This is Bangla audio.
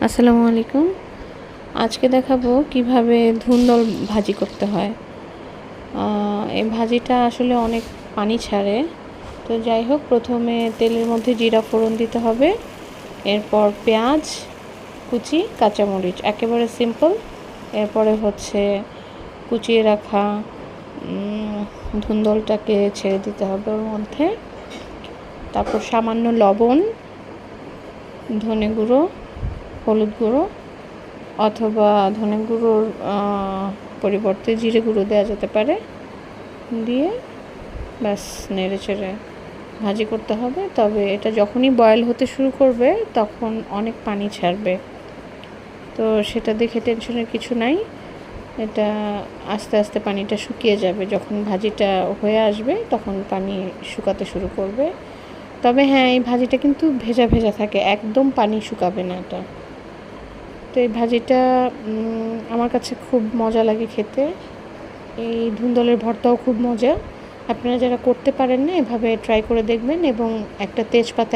আসসালামু আলাইকুম। আজকে দেখাবো কিভাবে ধুন্দল ভাজি করতে হয়। এই ভাজিটা আসলে অনেক পানি ছাড়ে। তো যাই হোক, প্রথমে তেলের মধ্যে জিরা ফোড়ন দিতে হবে, এরপর পেঁয়াজ কুচি, কাঁচামরিচ, একেবারে সিম্পল। এরপরে হচ্ছে কুচিয়ে রাখা ধুন্দলটাকে ছেড়ে দিতে হবে ওর মধ্যে। তারপর সামান্য লবণ, ধনে গুঁড়ো, হলুদ গুঁড়ো অথবা ধনে গুঁড়োর পরিবর্তে জিরে গুঁড়ো দেওয়া যেতে পারে, দিয়ে ব্যাস নেড়ে চেড়ে ভাজি করতে হবে। তবে এটা যখনই বয়েল হতে শুরু করবে তখন অনেক পানি ছাড়বে, তো সেটা দেখে টেনশনের কিছু নাই। এটা আস্তে আস্তে পানিটা শুকিয়ে যাবে, যখন ভাজিটা হয়ে আসবে তখন পানি শুকাতে শুরু করবে। তবে হ্যাঁ, এই ভাজিটা কিন্তু ভেজা ভেজা থাকে, একদম পানি শুকাবে না এটা। তো এই ভাজিটা আমার কাছে খুব মজা লাগে খেতে। এই ধুন্দলের ভর্তাও খুব মজা। আপনারা যারা করতে পারেন না, এভাবে ট্রাই করে দেখবেন এবং একটা তেজপাতা